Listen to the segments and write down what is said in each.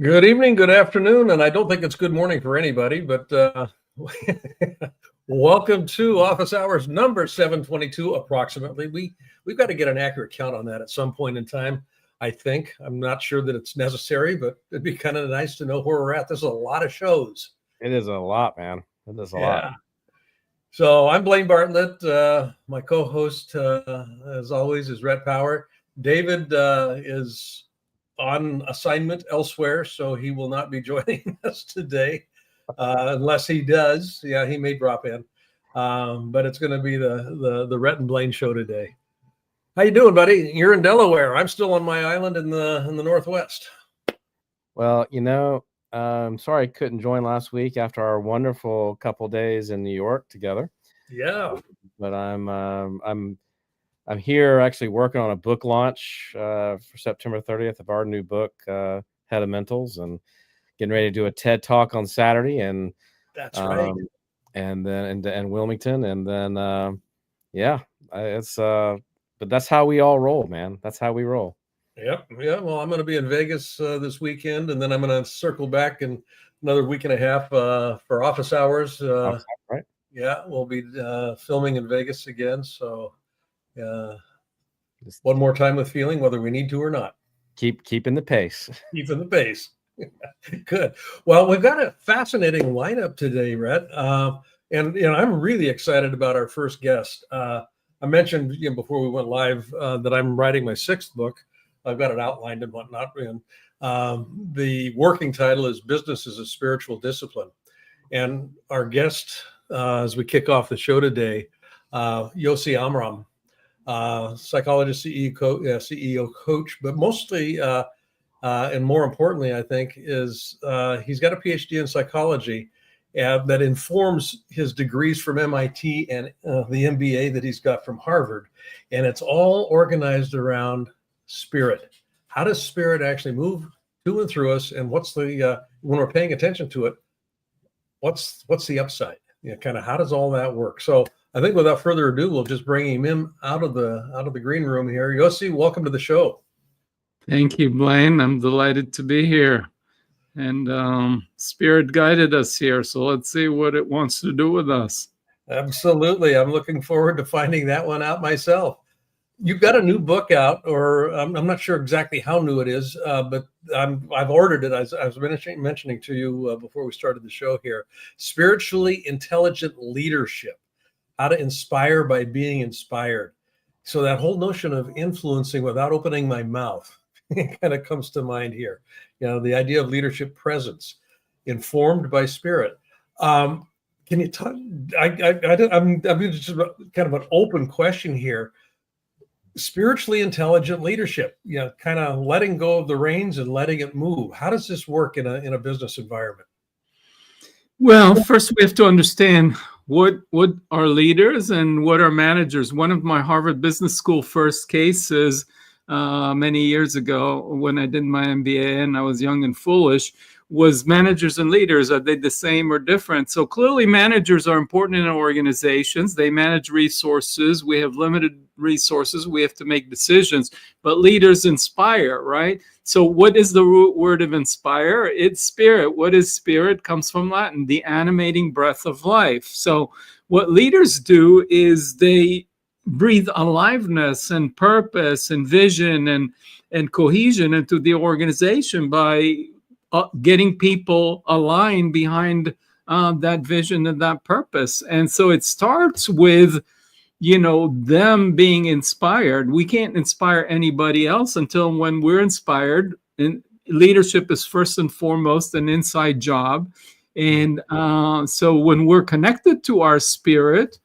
Good evening, good afternoon, and I don't think it's good morning for anybody, but welcome to office hours number 722 approximately. We've got to get an accurate count on that at some point in time, I think. I'm not sure that it's necessary, but it'd be kind of nice to know where we're at. There's a lot of shows. It is a lot, man. It is a lot. So I'm Blaine Bartlett. My co-host, as always, is Rhett Power. David is on assignment elsewhere, so he will not be joining us today unless he does. Yeah, he may drop in, but it's going to be the Rhett and Blaine show today. How you doing, buddy? You're in Delaware. I'm still on my island in the Northwest. Well, I'm sorry I couldn't join last week after our wonderful couple days in New York together. Yeah, but I'm here actually working on a book launch for September 30th of our new book, Head of Mentals, and getting ready to do a TED Talk on Saturday. And that's right. And then in Wilmington, and then but that's how we all roll, man. That's how we roll. Yep. Yeah. Well, I'm going to be in Vegas this weekend, and then I'm going to circle back in another week and a half for office hours. Right. Yeah, we'll be filming in Vegas again. So. One more time with feeling, whether we need to or not. Keeping the pace. Keeping the pace. Good. Well, we've got a fascinating lineup today, Rhett. And I'm really excited about our first guest. I mentioned before we went live that I'm writing my sixth book. I've got it outlined and whatnot. And the working title is Business as a Spiritual Discipline. And our guest, as we kick off the show today, Yosi Amram. Psychologist, CEO coach, but mostly and more importantly, I think, is he's got a Ph.D. in psychology that informs his degrees from MIT and the MBA that he's got from Harvard. And it's all organized around spirit. How does spirit actually move to and through us? And what's the when we're paying attention to it, what's the upside? Kind of how does all that work? So I think without further ado, we'll just bring him in out of the green room here. Yosi, welcome to the show. Thank you, Blaine. I'm delighted to be here. And Spirit guided us here, so let's see what it wants to do with us. Absolutely. I'm looking forward to finding that one out myself. You've got a new book out, or I'm not sure exactly how new it is, but I've ordered it. As I was mentioning to you before we started the show here, Spiritually Intelligent Leadership. How to inspire by being inspired. So that whole notion of influencing without opening my mouth kind of comes to mind here. The idea of leadership presence, informed by spirit. Can you talk? I'm just kind of an open question here. Spiritually intelligent leadership. Kind of letting go of the reins and letting it move. How does this work in a business environment? Well, first we have to understand what are leaders and what are managers. One of my Harvard Business School first cases many years ago when I did my MBA and I was young and foolish was managers and leaders. Are they the same or different? So clearly managers are important in organizations. They manage resources. We have limited resources. We have to make decisions. But leaders inspire, right? So what is the root word of inspire? It's spirit. What is spirit? Comes from Latin, the animating breath of life. So what leaders do is they breathe aliveness and purpose and vision and cohesion into the organization by getting people aligned behind that vision and that purpose. And so it starts with, them being inspired. We can't inspire anybody else until when we're inspired. And leadership is first and foremost an inside job. And so when we're connected to our spirit,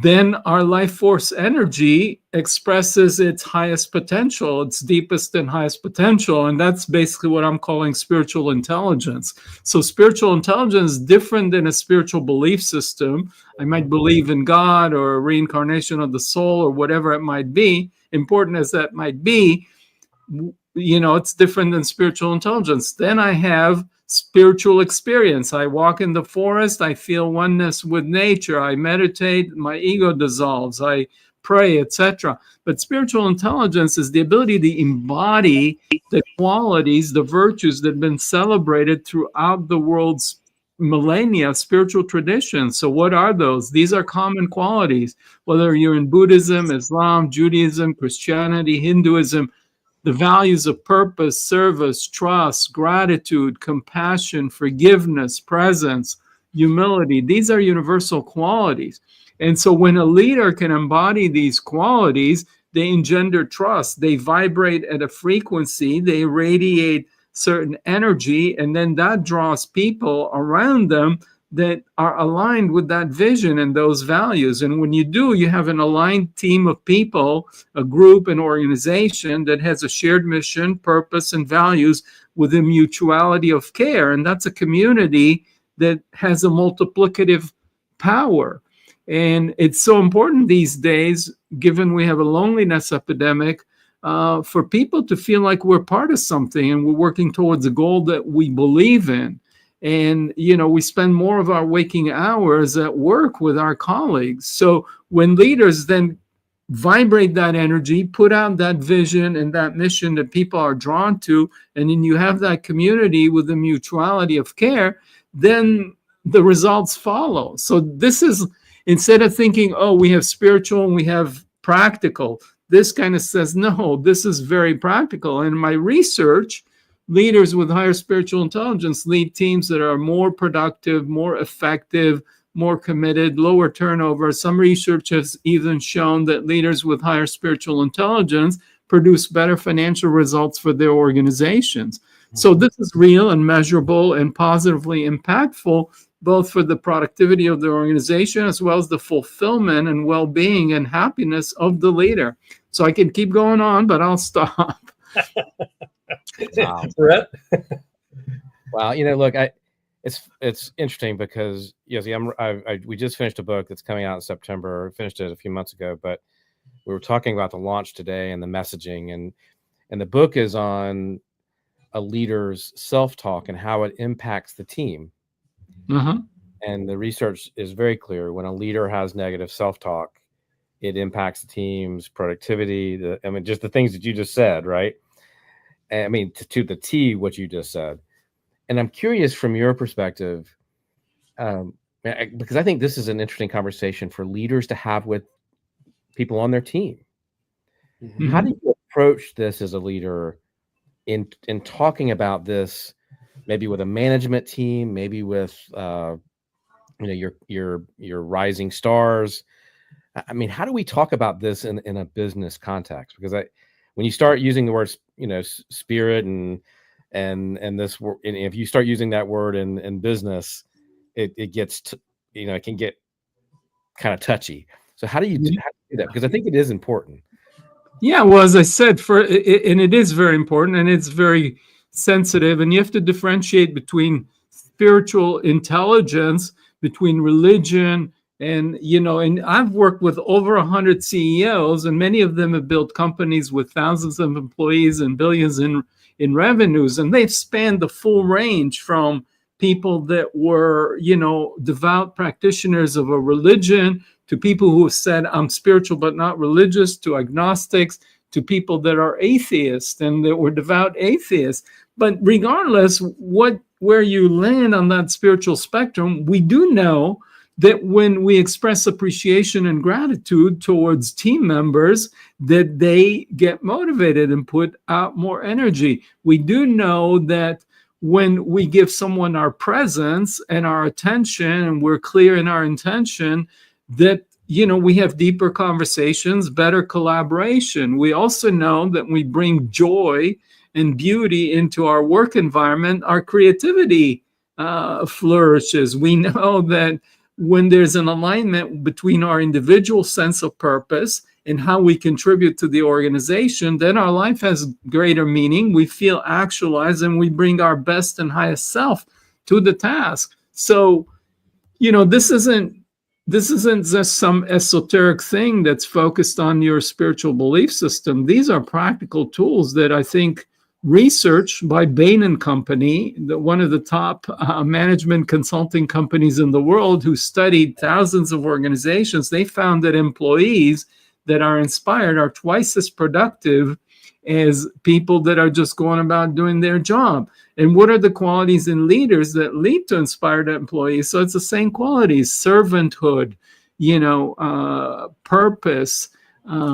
then our life force energy expresses its highest potential, its deepest and highest potential. And that's basically what I'm calling spiritual intelligence. So spiritual intelligence is different than a spiritual belief system. I might believe in God or reincarnation of the soul or whatever it might be, important as that might be, it's different than spiritual intelligence. Then I have spiritual experience. I walk in the forest, I feel oneness with nature, I meditate, my ego dissolves, I pray, etc. But spiritual intelligence is the ability to embody the qualities, the virtues that have been celebrated throughout the world's millennia of spiritual traditions. So what are those? These are common qualities, whether you're in Buddhism, Islam, Judaism, Christianity, Hinduism. The values of purpose, service, trust, gratitude, compassion, forgiveness, presence, humility. These are universal qualities. And so when a leader can embody these qualities, they engender trust. They vibrate at a frequency. They radiate certain energy, and then that draws people around them that are aligned with that vision and those values. And when you do, you have an aligned team of people, a group, an organization that has a shared mission, purpose, and values with a mutuality of care. And that's a community that has a multiplicative power. And it's so important these days, given we have a loneliness epidemic, for people to feel like we're part of something and we're working towards a goal that we believe in. And, we spend more of our waking hours at work with our colleagues. So when leaders then vibrate that energy, put out that vision and that mission that people are drawn to, and then you have that community with the mutuality of care, then the results follow. So this is, instead of thinking, oh, we have spiritual and we have practical, this kind of says, no, this is very practical. And in my research, leaders with higher spiritual intelligence lead teams that are more productive, more effective, more committed, lower turnover. Some research has even shown that leaders with higher spiritual intelligence produce better financial results for their organizations. So this is real and measurable and positively impactful, both for the productivity of the organization as well as the fulfillment and well-being and happiness of the leader. So I can keep going on, but I'll stop. Wow. Rhett? Well, look, it's interesting because Yosi, we just finished a book that's coming out in September. Finished it a few months ago, but we were talking about the launch today and the messaging, and the book is on a leader's self-talk and how it impacts the team. And the research is very clear. When a leader has negative self-talk, it impacts the team's productivity. Just the things that you just said, right? To the T, what you just said. And I'm curious from your perspective, because I think this is an interesting conversation for leaders to have with people on their team. Mm-hmm. How do you approach this as a leader in talking about this, maybe with a management team, maybe with your rising stars? How do we talk about this in a business context? Because when you start using the word, spirit and this word, and if you start using that word in business, it gets, it can get kind of touchy. So how do you do that? Because I think it is important. Yeah, well, as I said, and it is very important, and it's very sensitive, and you have to differentiate between spiritual intelligence, between religion, and I've worked with over 100 CEOs, and many of them have built companies with thousands of employees and billions in revenues, and they've spanned the full range from people that were, devout practitioners of a religion, to people who have said, I'm spiritual but not religious, to agnostics, to people that are atheists and that were devout atheists. But regardless where you land on that spiritual spectrum, we do know that when we express appreciation and gratitude towards team members, that they get motivated and put out more energy. We do know that when we give someone our presence and our attention, and we're clear in our intention, that we have deeper conversations, better collaboration. We also know that we bring joy and beauty into our work environment, our creativity flourishes. We know that when there's an alignment between our individual sense of purpose and how we contribute to the organization, then our life has greater meaning. We feel actualized, and we bring our best and highest self to the task. So, this isn't just some esoteric thing that's focused on your spiritual belief system. These are practical tools that I think research by Bain & Company, one of the top management consulting companies in the world, who studied thousands of organizations, they found that employees that are inspired are twice as productive as people that are just going about doing their job. And what are the qualities in leaders that lead to inspired employees? So it's the same qualities: servanthood, purpose,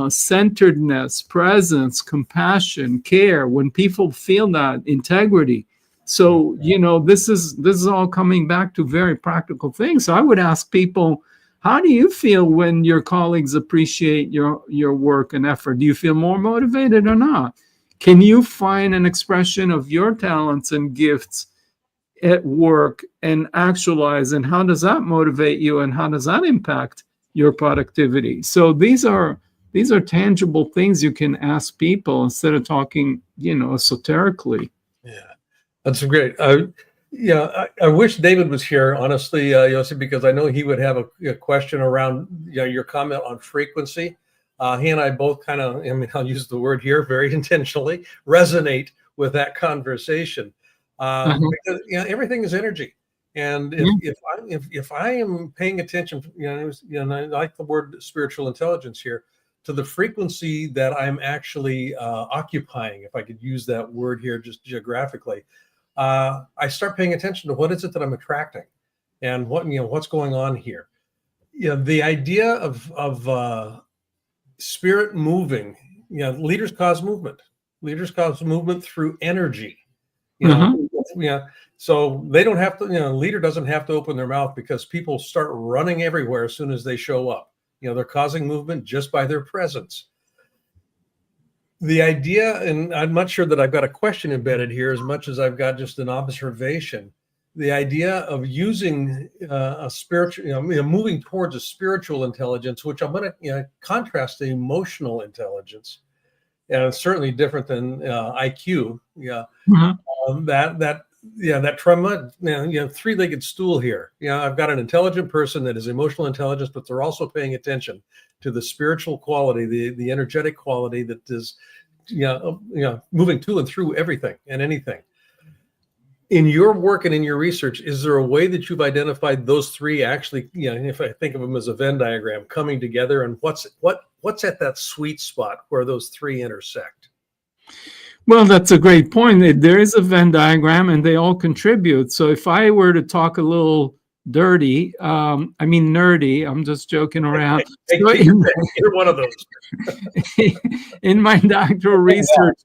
centeredness, presence, compassion, care. When people feel that, integrity. So, this is all coming back to very practical things. So I would ask people, how do you feel when your colleagues appreciate your work and effort? Do you feel more motivated or not? Can you find an expression of your talents and gifts at work and actualize? And how does that motivate you? And how does that impact your productivity? So these are tangible things you can ask people instead of talking, esoterically. Yeah, that's great. I wish David was here, honestly, Yosi, because I know he would have a question around your comment on frequency. He and I both kind of, I'll use the word here very intentionally, resonate with that conversation. Because everything is energy, and if I am paying attention, I like the word spiritual intelligence here, to the frequency that I'm actually occupying, if I could use that word here just geographically. I start paying attention to what is it that I'm attracting, and what's going on here. The idea of spirit moving. Leaders cause movement. Leaders cause movement through energy. So they don't have to. Leader doesn't have to open their mouth because people start running everywhere as soon as they show up. They're causing movement just by their presence. The idea, and I'm not sure that I've got a question embedded here as much as I've got just an observation. The idea of using a spiritual, moving towards a spiritual intelligence, which I'm going to contrast to emotional intelligence, and it's certainly different than IQ. That tremendous, three-legged stool here. I've got an intelligent person that is emotional intelligence, but they're also paying attention to the spiritual quality, the energetic quality that is, moving to and through everything and anything. In your work and in your research, is there a way that you've identified those three actually, if I think of them as a Venn diagram, coming together, and what's at that sweet spot where those three intersect? Well, that's a great point. There is a Venn diagram and they all contribute. So if I were to talk a little nerdy, I'm just joking around. You're one of those. In my doctoral research,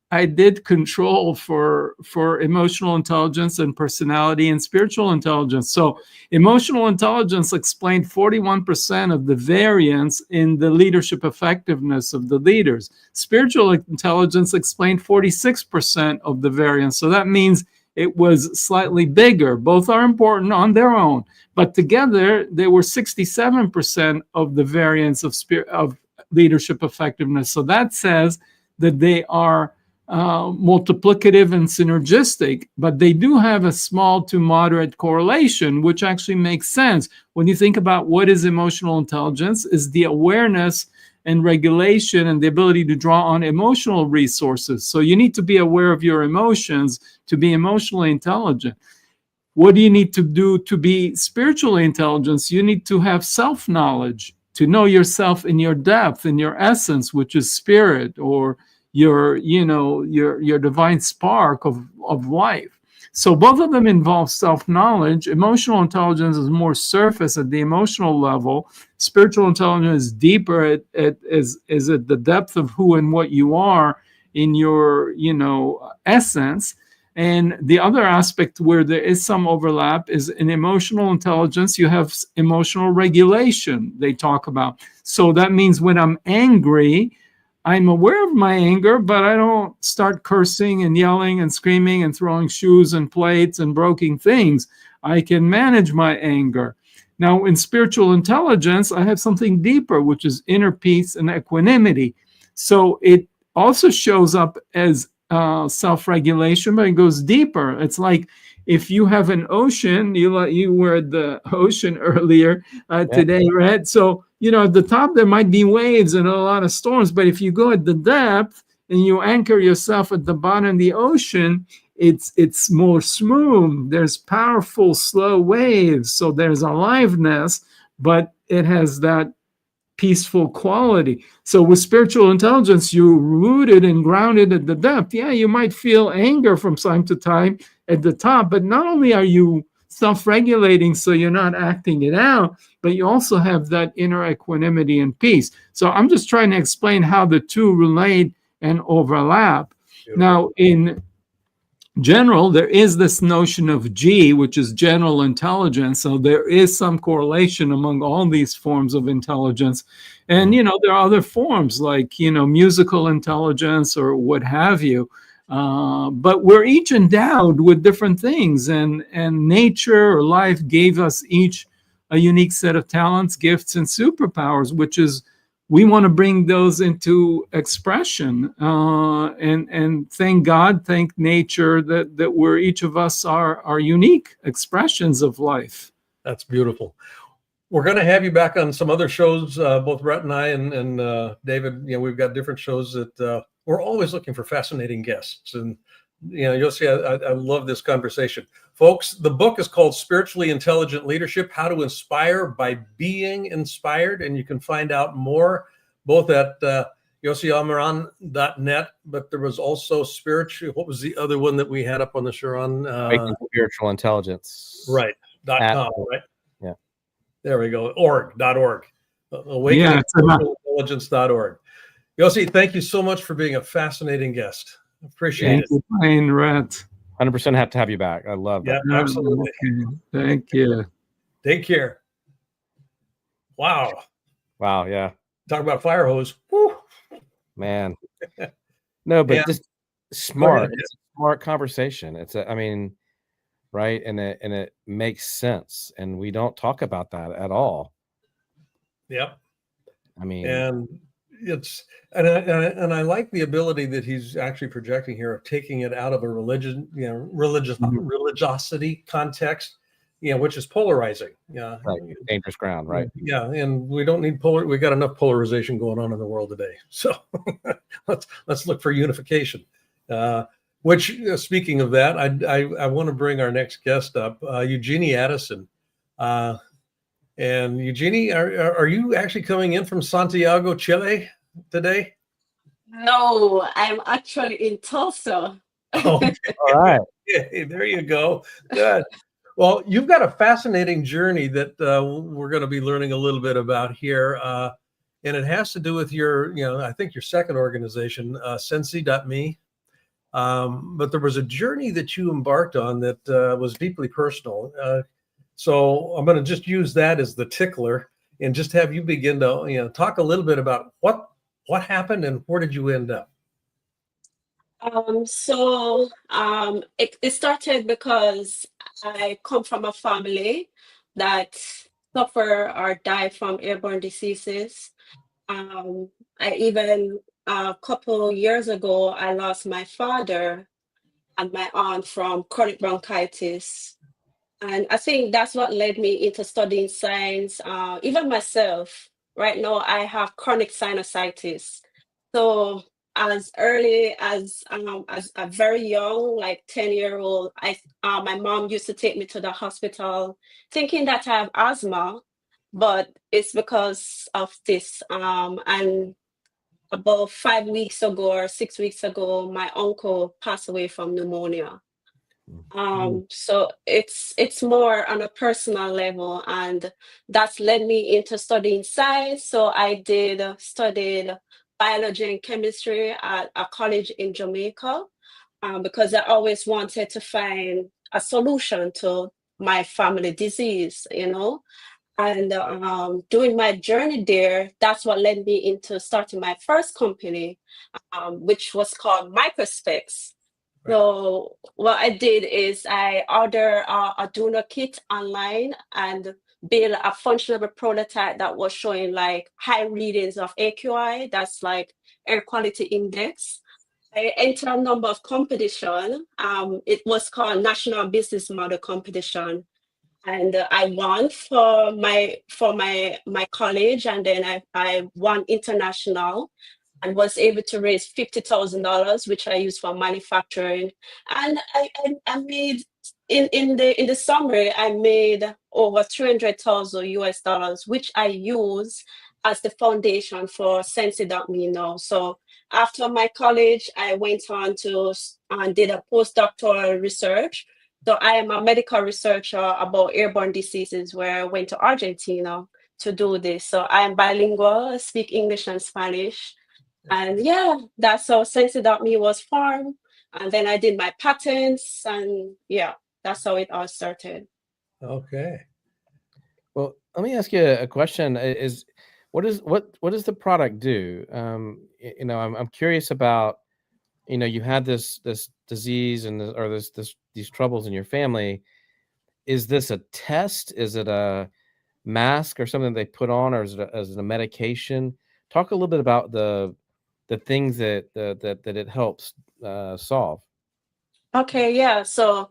I did control for emotional intelligence and personality and spiritual intelligence. So emotional intelligence explained 41% of the variance in the leadership effectiveness of the leaders. Spiritual intelligence explained 46% of the variance. So that means it was slightly bigger. Both are important on their own, but together they were 67% of the variance of leadership effectiveness. So that says that they are multiplicative and synergistic, but they do have a small to moderate correlation, which actually makes sense. When you think about what is emotional intelligence, is the awareness and regulation and the ability to draw on emotional resources. So you need to be aware of your emotions to be emotionally intelligent. What do you need to do to be spiritually intelligent? You need to have self-knowledge, to know yourself in your depth, in your essence, which is spirit, or your divine spark of life. So both of them involve self-knowledge. Emotional intelligence is more surface at the emotional level. Spiritual intelligence is deeper is at the depth of who and what you are in your essence. And the other aspect where there is some overlap is in emotional intelligence, you have emotional regulation they talk about. So that means when I'm angry, I'm aware of my anger, but I don't start cursing and yelling and screaming and throwing shoes and plates and broken things. I can manage my anger. Now, in spiritual intelligence, I have something deeper, which is inner peace and equanimity. So it also shows up as self-regulation, but it goes deeper. It's like if you have an ocean, you were at the ocean earlier today, right? So, at the top, there might be waves and a lot of storms, but if you go at the depth and you anchor yourself at the bottom of the ocean, it's more smooth. There's powerful, slow waves. So there's aliveness, but it has that peaceful quality. So with spiritual intelligence, you're rooted and grounded at the depth. Yeah, you might feel anger from time to time at the top, but not only are you self-regulating, so you're not acting it out, but you also have that inner equanimity and peace. So I'm just trying to explain how the two relate and overlap. Beautiful. Now, in general, there is this notion of G, which is general intelligence. So there is some correlation among all these forms of intelligence. And, there are other forms like, musical intelligence or what have you. But we're each endowed with different things, and nature or life gave us each a unique set of talents, gifts, and superpowers, which is we want to bring those into expression, and thank God, thank nature that we're each of us are unique expressions of life. That's beautiful. We're going to have you back on some other shows, both Rhett and I and David. We've got different shows that we're always looking for fascinating guests. And Yosi, I love this conversation. Folks, the book is called Spiritually Intelligent Leadership: How to Inspire by Being Inspired. And you can find out more both at yosiamram.net, but there was also spiritual. What was the other one that we had up on the Sharon? Spiritual Intelligence. Right. .com, right? Yeah. There we go. .org. Awakeningintelligence.org. Yosi, thank you so much for being a fascinating guest. Appreciate it. Thank you, Rhett. 100% have to have you back. I love that. Yeah, absolutely. Okay. Thank you. Take care. Wow. Wow. Yeah. Talk about fire hose. Woo. Man. No, but Yeah. just smart. ahead. It's a smart conversation. Right. And it makes sense. And we don't talk about that at all. Yep. And it's I like the ability that he's actually projecting here of taking it out of a religiosity context, which is polarizing. Yeah. Right. Dangerous ground, right? Yeah. And we don't need we got enough polarization going on in the world today. So let's look for unification. Which, speaking of that, I want to bring our next guest up, Eugenie Addison. And Eugenie, are you actually coming in from Santiago, Chile today? No, I'm actually in Tulsa. Okay. All right. Hey, there you go. Good. Well, you've got a fascinating journey that we're going to be learning a little bit about here. And it has to do with your, I think your second organization, Sensi.me. But there was a journey that you embarked on that was deeply personal. So I'm going to just use that as the tickler and just have you begin to, talk a little bit about what happened and where did you end up? It started because I come from a family that suffer or die from airborne diseases. A couple years ago, I lost my father and my aunt from chronic bronchitis. And I think that's what led me into studying science. Even myself, right now, I have chronic sinusitis. So as early as a very young, like 10-year-old, my mom used to take me to the hospital thinking that I have asthma, but it's because of this. And about 5 weeks ago or 6 weeks ago, my uncle passed away from pneumonia. So it's more on a personal level, and that's led me into studying science. So I studied biology and chemistry at a college in Jamaica, because I always wanted to find a solution to my family disease, And doing my journey there, that's what led me into starting my first company, which was called Microspecs. So what I did is I ordered a donor kit online and built a functional prototype that was showing like high readings of AQI, that's like air quality index. I entered a number of competition. It was called National Business Model Competition. And I won for my college, and then I won international and was able to raise $50,000, which I used for manufacturing. And I made in the summer I made over $300,000 US, which I use as the foundation for Sensi.me now. So after my college, I went on to and did a postdoctoral research. So I am a medical researcher about airborne diseases, where I went to Argentina to do this. So I am bilingual, I speak English and Spanish. And yeah, that's how Sensi.me was formed. And then I did my patents, and yeah, that's how it all started. Okay. Well, let me ask you a question. Is what does the product do? You know, I'm curious about, you know, you had this disease and or these troubles in your family. Is this a test? Is it a mask or something they put on, or is it a medication? Talk a little bit about the things that it helps solve. Okay, yeah. So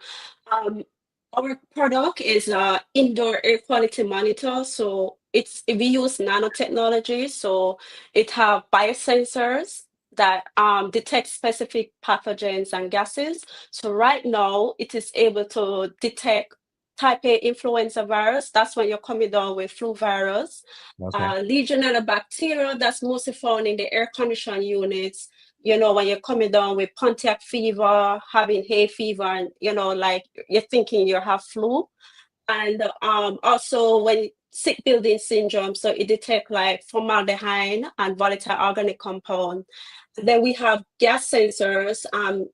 um, our product is a indoor air quality monitor. So we use nanotechnology. So it have biosensors that detect specific pathogens and gases. So right now it is able to detect type A influenza virus. That's when you're coming down with flu virus. Okay. Legionella bacteria, that's mostly found in the air conditioned units. You know, when you're coming down with Pontiac fever, having hay fever, and you know, like you're thinking you have flu. And also when sick building syndrome, so it detects like formaldehyde and volatile organic compound. And then we have gas sensors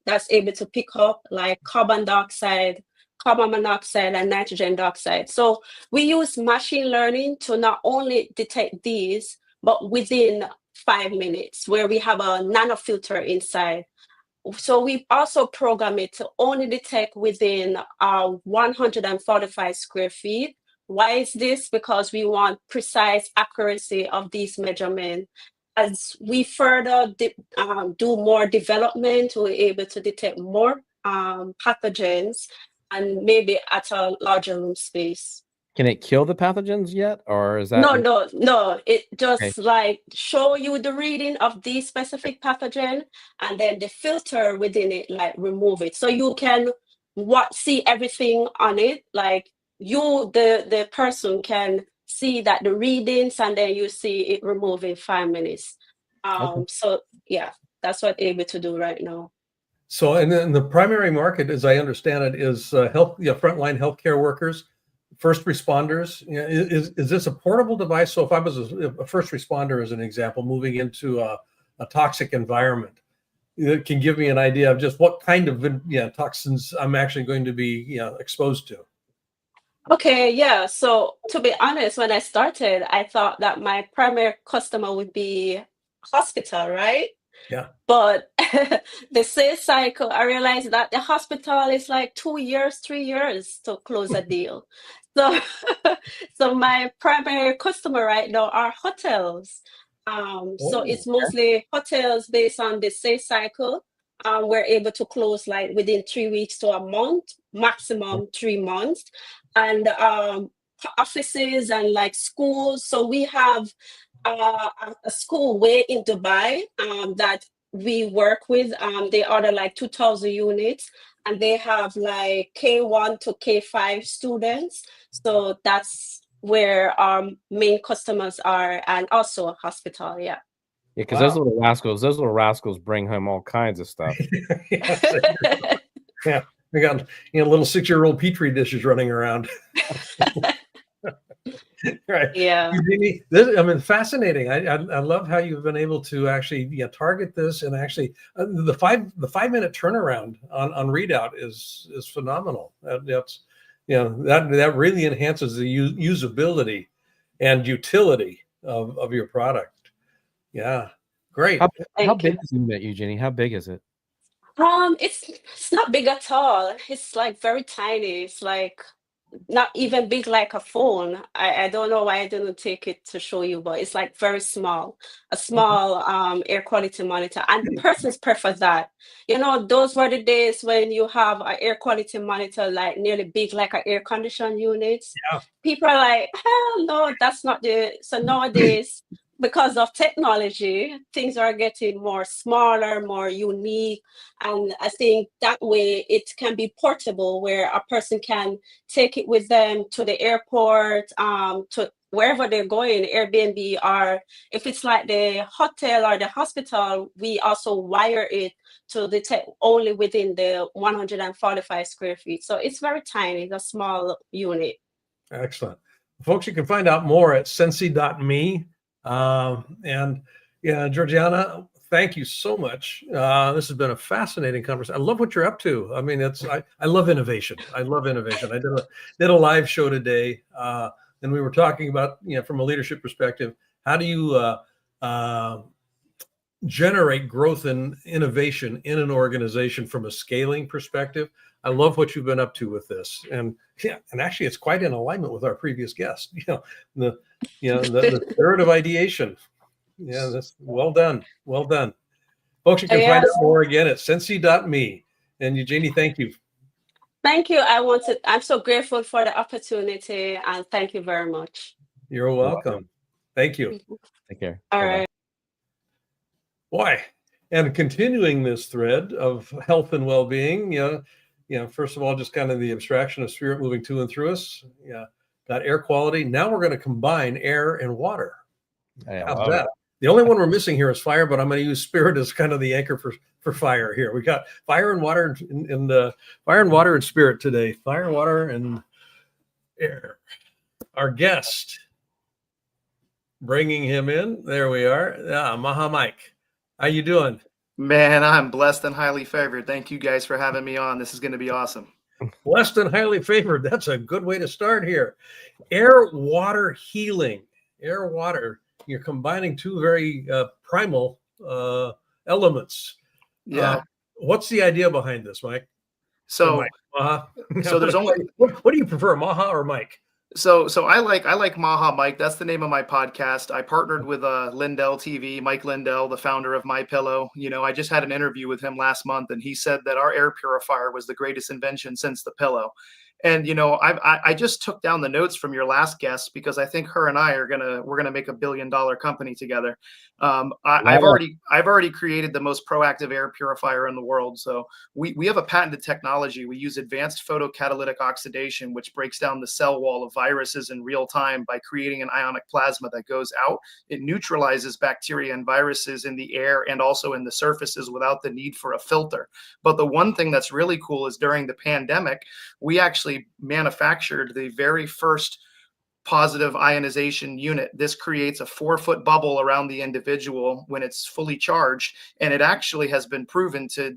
that's able to pick up like carbon dioxide, carbon monoxide, and nitrogen dioxide. So we use machine learning to not only detect these, but within 5 minutes, where we have a nanofilter inside. So we also program it to only detect within 145 square feet. Why is this? Because we want precise accuracy of these measurements. As we further do more development, we're able to detect more pathogens, and maybe at a larger room space. Can it kill the pathogens yet, or is that No. It okay? just like show you the reading of the specific pathogen, and then the filter within it like remove it. So you can see everything on it. Like the person can see that the readings, and then you see it remove in 5 minutes. Okay. So yeah, that's what able to do right now. So, and then the primary market, as I understand it, is frontline healthcare workers, first responders. You know, is this a portable device? So, if I was a first responder, as an example, moving into a toxic environment, it can give me an idea of just what kind of toxins I'm actually going to be exposed to. Okay, yeah. So to be honest, when I started, I thought that my primary customer would be hospital, right? Yeah. But the sales cycle, I realized that the hospital is like 2 years, 3 years to close a deal. So, so my primary customer right now are hotels. So Oh, it's mostly hotels based on the sales cycle. We're able to close like within 3 weeks to a month, maximum 3 months, and offices and like schools. So we have a school way in Dubai that we work with. They order like 2,000 units, and they have like K1 to K5 students. So that's where our main customers are, and also a hospital. Yeah. Yeah, because wow. those little rascals bring home all kinds of stuff. Yeah, we got little 6-year-old petri dishes running around. Right. Yeah. Eugenie, fascinating. I love how you've been able to actually target this, and actually the 5 minute turnaround on readout is phenomenal. That's that really enhances the usability and utility of your product. Yeah, great. How Thank big you. is it, Eugenie? How big is it? It's not big at all. It's like very tiny. It's like not even big like a phone. I don't know why I didn't take it to show you, but it's like very small, a Okay. small air quality monitor. And persons prefer that. You know, those were the days when you have an air quality monitor like nearly big like an air conditioned units. Yeah. People are like, hell no, that's not the so nowadays. Because of technology, things are getting more smaller, more unique. And I think that way it can be portable, where a person can take it with them to the airport, to wherever they're going, Airbnb, or if it's like the hotel or the hospital, we also wire it to detect only within the 145 square feet. So it's very tiny, it's a small unit. Excellent. Folks, you can find out more at sensi.me. And yeah, Georgiana, thank you so much. This has been a fascinating conversation. I love what you're up to. I mean, I love innovation. I love innovation. I did a live show today, and we were talking about, from a leadership perspective, how do you generate growth and innovation in an organization from a scaling perspective? I love what you've been up to with this, and actually, it's quite in alignment with our previous guest. The spirit of ideation. Yeah, that's well done. Well done. Folks, you can find out more again at sensi.me. And Eugenie, thank you. Thank you. I'm so grateful for the opportunity, and thank you very much. You're welcome. Thank you. Take care. All Bye-bye. right. Boy, and continuing this thread of health and well-being, first of all, just kind of the abstraction of spirit moving to and through us. Yeah, got air quality. Now we're going to combine air and water. How's that? The only one we're missing here is fire, but I'm going to use spirit as kind of the anchor for fire here. We got fire and water and fire and water and spirit today. Fire, water, and air. Our guest, bringing him in. There we are. Maha Mike. How you doing? Man, I'm blessed and highly favored. Thank you guys for having me on. This is going to be awesome. Blessed and highly favored. That's a good way to start here. Air, water, healing. Air, water. You're combining two very primal elements. Yeah. What's the idea behind this, Mike? So, Mike. Maha. So there's only. What do you prefer, Maha or Mike? So I like Maha Mike. That's the name of my podcast. I partnered with Lindell TV, Mike Lindell, the founder of My Pillow. I just had an interview with him last month, and he said that our air purifier was the greatest invention since the pillow. And I just took down the notes from your last guest because I think her and I we're gonna make $1 billion company together. I've already created the most proactive air purifier in the world. So we have a patented technology. We use advanced photocatalytic oxidation, which breaks down the cell wall of viruses in real time by creating an ionic plasma that goes out. It neutralizes bacteria and viruses in the air and also in the surfaces without the need for a filter. But the one thing that's really cool is during the pandemic, we actually manufactured the very first positive ionization unit. This creates a 4-foot bubble around the individual when it's fully charged, and it actually has been proven to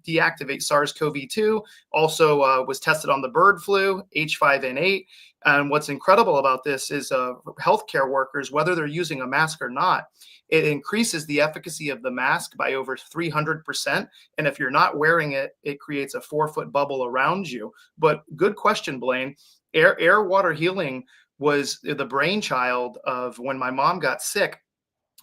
deactivate SARS-CoV-2. Also was tested on the bird flu, H5N8. And what's incredible about this is healthcare workers, whether they're using a mask or not, it increases the efficacy of the mask by over 300%. And if you're not wearing it, it creates a 4-foot bubble around you. But good question, Blaine. Air water healing was the brainchild of when my mom got sick.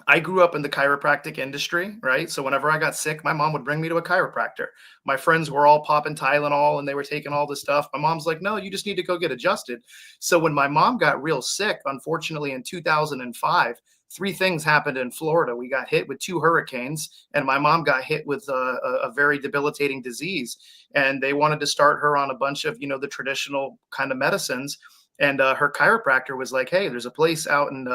I grew up in the chiropractic industry, right? So whenever I got sick, my mom would bring me to a chiropractor. My friends were all popping Tylenol and they were taking all this stuff. My mom's like, no, you just need to go get adjusted. So when my mom got real sick, unfortunately in 2005, 3 things happened in Florida. We got hit with 2 hurricanes, and my mom got hit with a very debilitating disease. And they wanted to start her on a bunch of, the traditional kind of medicines. And her chiropractor was like, hey, there's a place out in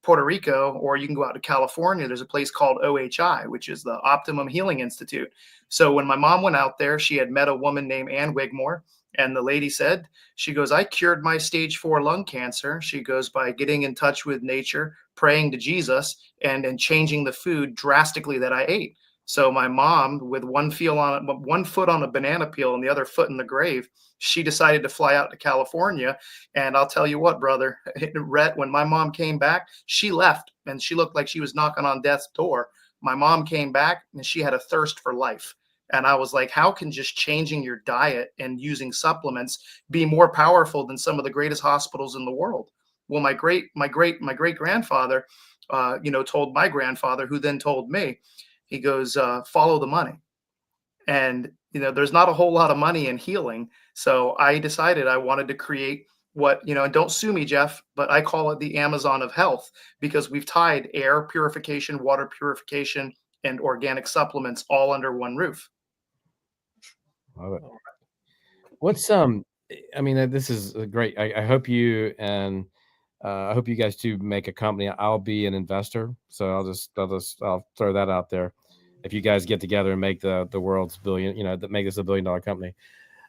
Puerto Rico, or you can go out to California. There's a place called OHI, which is the Optimum Healing Institute. So when my mom went out there, she had met a woman named Ann Wigmore. And the lady said, she goes, I cured my stage 4 lung cancer. She goes, by getting in touch with nature, praying to Jesus, and changing the food drastically that I ate. So my mom, with one foot on a banana peel and the other foot in the grave, she decided to fly out to California. And I'll tell you what, brother, Rhett, when my mom came back, she left and she looked like she was knocking on death's door. My mom came back and she had a thirst for life. And I was like, how can just changing your diet and using supplements be more powerful than some of the greatest hospitals in the world? Well, my great grandfather, told my grandfather, who then told me, he goes, follow the money. And, there's not a whole lot of money in healing. So I decided I wanted to create what, and don't sue me, Jeff, but I call it the Amazon of health, because we've tied air purification, water purification, and organic supplements all under one roof. Love it. What's this is great. I hope you and I hope you guys do make a company. I'll be an investor, so I'll throw that out there. If you guys get together and make the world's billion, that make this $1 billion company.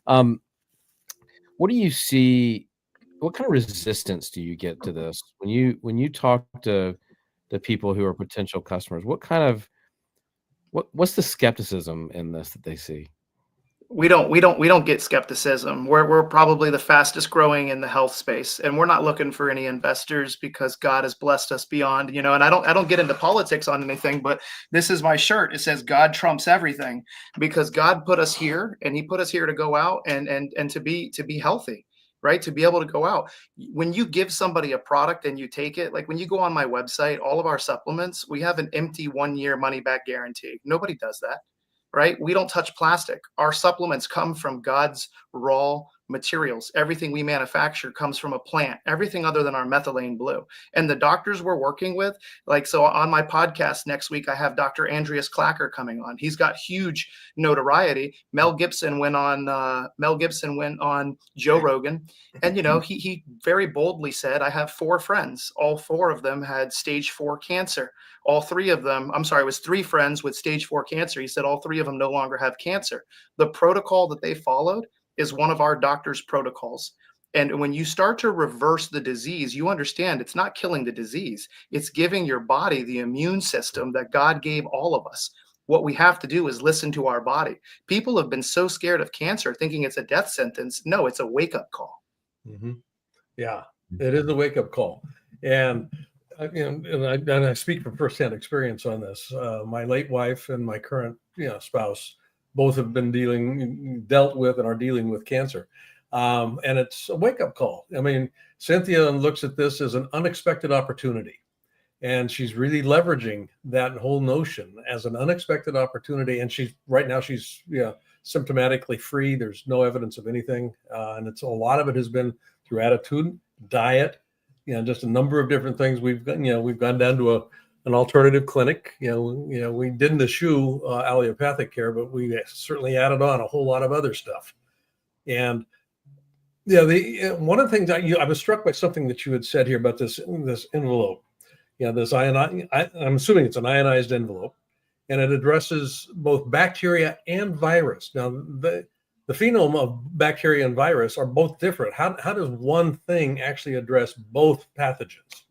What do you see? What kind of resistance do you get to this when you talk to the people who are potential customers? What's the skepticism in this that they see? We don't get skepticism. We're probably the fastest growing in the health space, and we're not looking for any investors because God has blessed us beyond, and I don't get into politics on anything, but this is my shirt. It says God trumps everything, because God put us here, and he put us here to go out and to be healthy, right? To be able to go out. When you give somebody a product and you take it, like when you go on my website, all of our supplements, we have an empty 1-year money back guarantee. Nobody does that. Right? We don't touch plastic. Our supplements come from God's raw materials. Everything we manufacture comes from a plant, everything other than our methylene blue. And the doctors we're working with, so on my podcast next week, I have Dr. Andreas Clacker coming on. He's got huge notoriety. Mel Gibson went on Joe Rogan. And, he very boldly said, I have 4 friends. All 4 of them had stage 4 cancer. All 3 of them, it was 3 friends with stage 4 cancer. He said all 3 of them no longer have cancer. The protocol that they followed is one of our doctor's protocols. And when you start to reverse the disease, you understand it's not killing the disease. It's giving your body the immune system that God gave all of us. What we have to do is listen to our body. People have been so scared of cancer thinking it's a death sentence. No, it's a wake-up call. Mm-hmm. Yeah, it is a wake-up call. And I speak from firsthand experience on this. My late wife and my current spouse both have been dealt with and are dealing with cancer. And it's a wake-up call. I mean, Cynthia looks at this as an unexpected opportunity. And she's really leveraging that whole notion as an unexpected opportunity. And right now she's symptomatically free. There's no evidence of anything. And a lot of it has been through attitude, diet, just a number of different things. We've gone down to an alternative clinic. We didn't eschew allopathic care, but we certainly added on a whole lot of other stuff. And one of the things I was struck by something that you had said here about this envelope. This I'm assuming it's an ionized envelope, and it addresses both bacteria and virus. Now, the phenome of bacteria and virus are both different. How does one thing actually address both pathogens?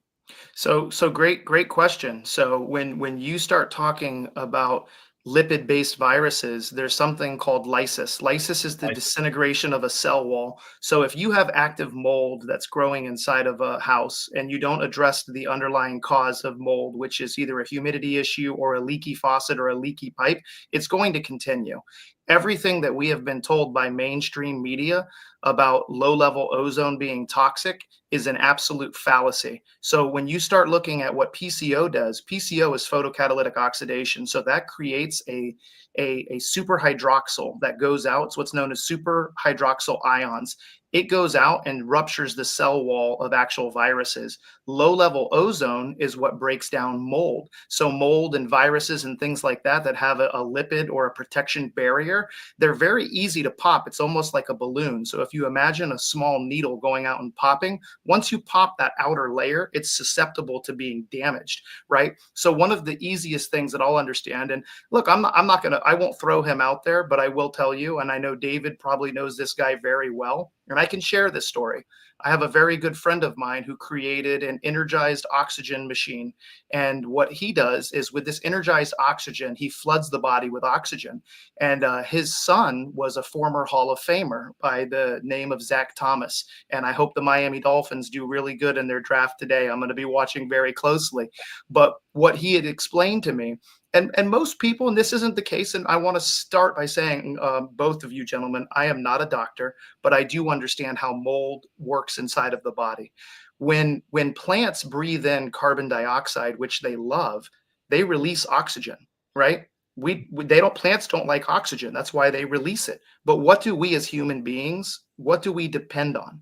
So great question. So when you start talking about lipid-based viruses, there's something called lysis. Lysis is the disintegration of a cell wall. So if you have active mold that's growing inside of a house and you don't address the underlying cause of mold, which is either a humidity issue or a leaky faucet or a leaky pipe, it's going to continue. Everything that we have been told by mainstream media about low-level ozone being toxic is an absolute fallacy. So when you start looking at what PCO does, PCO is photocatalytic oxidation. So that creates a superhydroxyl that goes out. It's what's known as superhydroxyl ions. It goes out and ruptures the cell wall of actual viruses. Low-level ozone is what breaks down mold. So mold and viruses and things like that have a lipid or a protection barrier, they're very easy to pop. It's almost like a balloon. So if you imagine a small needle going out and popping, once you pop that outer layer, it's susceptible to being damaged, right? So one of the easiest things that I'll understand, and look, I won't throw him out there, but I will tell you, and I know David probably knows this guy very well, and I can share this story. I have a very good friend of mine who created an energized oxygen machine. And what he does is with this energized oxygen, he floods the body with oxygen. And his son was a former Hall of Famer by the name of Zach Thomas. And I hope the Miami Dolphins do really good in their draft today. I'm going to be watching very closely. But what he had explained to me, and most people, and this isn't the case, and I want to start by saying, both of you gentlemen, I am not a doctor, but I do understand how mold works inside of the body. When plants breathe in carbon dioxide, which they love, they release oxygen, right? Plants don't like oxygen. That's why they release it. But what do we as human beings, what do we depend on?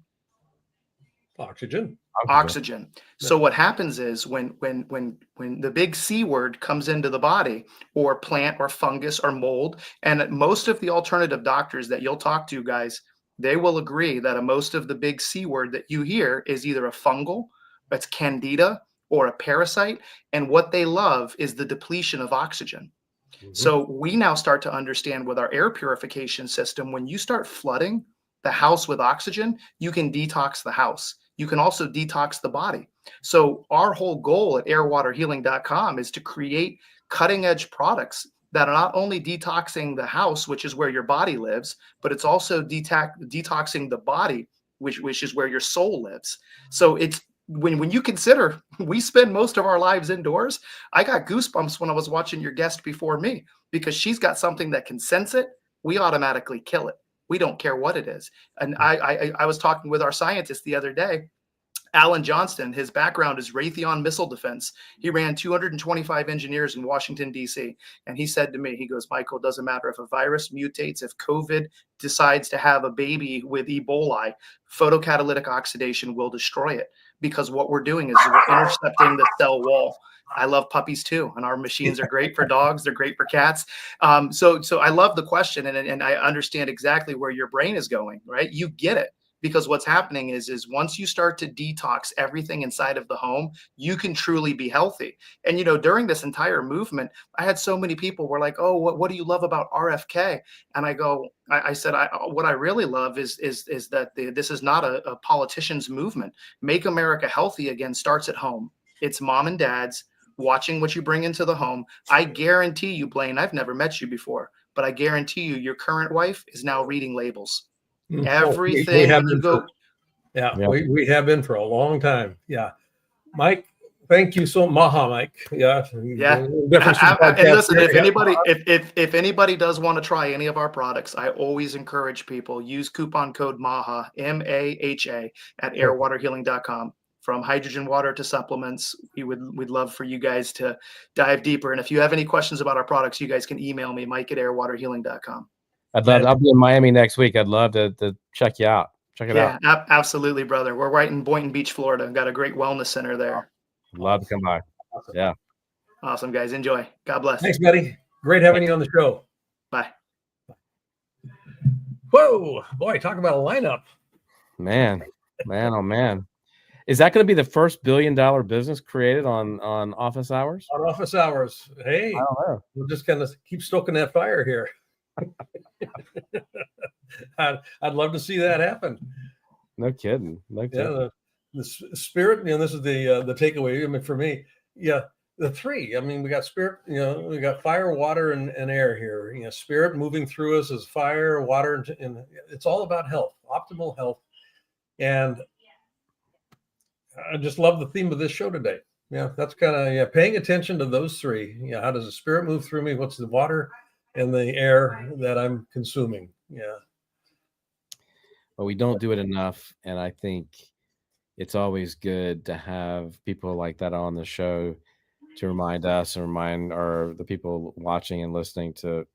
Oxygen. So what happens is when the big C word comes into the body, or plant or fungus or mold, and most of the alternative doctors that you'll talk to, guys, they will agree that most of the big C word that you hear is either a fungal, it's candida or a parasite. And what they love is the depletion of oxygen. So we now start to understand with our air purification system, when you start flooding the house with oxygen, you can detox the house. You can also detox the body. So our whole goal at airwaterhealing.com is to create cutting edge products that are not only detoxing the house, which is where your body lives, but it's also detoxing the body, which is where your soul lives. So it's when you consider we spend most of our lives indoors, I got goosebumps when I was watching your guest before me, because she's got something that can sense it. We automatically kill it. We don't care what it is. And I was talking with our scientist the other day, Alan Johnston. His background is Raytheon missile defense. He ran 225 engineers in Washington, D.C. And he said to me, he goes, Michael, it doesn't matter if a virus mutates, if COVID decides to have a baby with Ebola, photocatalytic oxidation will destroy it, because what we're doing is we're intercepting the cell wall. I love puppies too, and our machines are great for dogs. They're great for cats. So I love the question, and I understand exactly where your brain is going, right? You get it. Because what's happening is once you start to detox everything inside of the home, you can truly be healthy. And, during this entire movement, I had so many people were like, oh, what do you love about RFK? And I said, what I really love is that this is not a politician's movement. Make America Healthy Again starts at home. It's mom and dads watching what you bring into the home. I guarantee you, Blaine, I've never met you before, but I guarantee you your current wife is now reading labels. Everything we have been for a long time. Yeah. Mike, thank you so much, Mike. Yeah. And listen, if anybody does want to try any of our products, I always encourage people, use coupon code MAHA, MAHA, at airwaterhealing.com. From hydrogen water to supplements, we'd love for you guys to dive deeper. And if you have any questions about our products, you guys can email me, Mike at airwaterhealing.com. I'll be in Miami next week. I'd love to check you out. Check it out. Yeah, absolutely, brother. We're right in Boynton Beach, Florida. Got a great wellness center there. Love to come by. Yeah. Awesome, guys. Enjoy. God bless. Thanks, buddy. Great having you on the show. Bye. Whoa, boy, talk about a lineup. Man, oh man. Is that going to be the first $1 billion business created on office hours? On office hours. Hey, I don't know. We'll just kind of keep stoking that fire here. I'd love to see that happen. No kidding. Yeah, the spirit. This is the takeaway. I mean, for me, the three. I mean, we got spirit. We got fire, water, and air here. Spirit moving through us is fire, water, and it's all about health, optimal health. And I just love the theme of this show today. Yeah, that's kind of paying attention to those three. How does the spirit move through me? What's the water and the air that I'm consuming? Yeah. But we don't do it enough, and I think it's always good to have people like that on the show to remind us and remind the people watching and listening to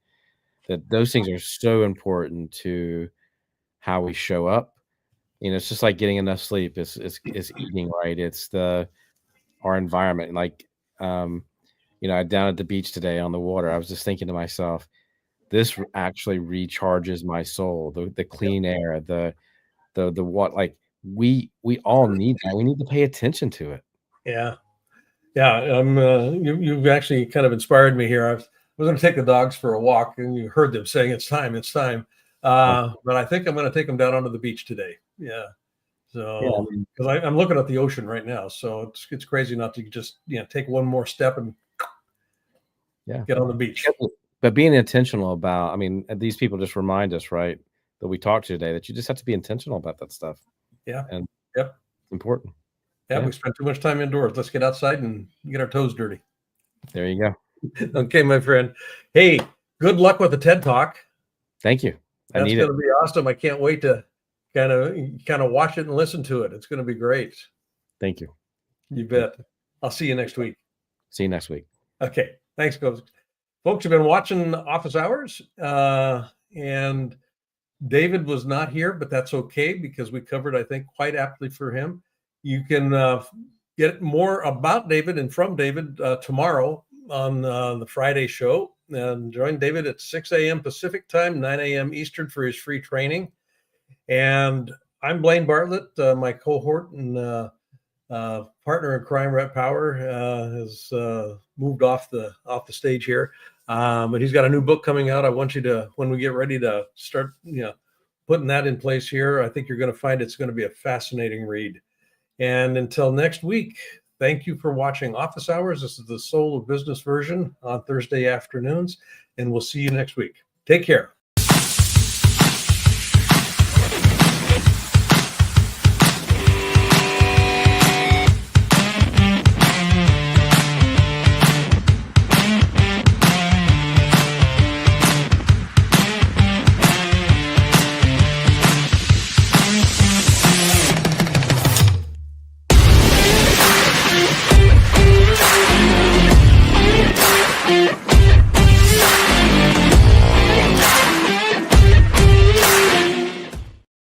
that those things are so important to how we show up. It's just like getting enough sleep. It's eating right. It's our environment. Like, down at the beach today on the water, I was just thinking to myself, this actually recharges my soul. The clean air, the what, like we all need that. We need to pay attention to it. Yeah. You've actually kind of inspired me here. I was going to take the dogs for a walk, and you heard them saying it's time. But I think I'm going to take them down onto the beach today. Yeah. So because I'm looking at the ocean right now, so it's crazy not to just take one more step and get on the beach. But being intentional about, these people just remind us, right, that we talked today, that you just have to be intentional about that stuff. Yeah. And it's important. Yeah, we spend too much time indoors. Let's get outside and get our toes dirty. There you go. Okay, my friend. Hey, good luck with the TED Talk. Thank you. That's going to be awesome. I can't wait to kind of watch it and listen to it. It's going to be great. Thank you. You bet. I'll see you next week. See you next week. Okay. Thanks, folks. Folks have been watching Office Hours, and David was not here, but that's okay because we covered, I think, quite aptly for him. You can get more about David and from David tomorrow on the Friday show. And join David at 6 a.m. Pacific time, 9 a.m. Eastern for his free training. And I'm Blaine Bartlett, my cohort and partner in crime, Rhett Power, has moved off the stage here, but he's got a new book coming out. I want you to, when we get ready to start, putting that in place here, I think you're going to find it's going to be a fascinating read. And until next week, thank you for watching Office Hours. This is the Soul of Business version on Thursday afternoons, and we'll see you next week. Take care.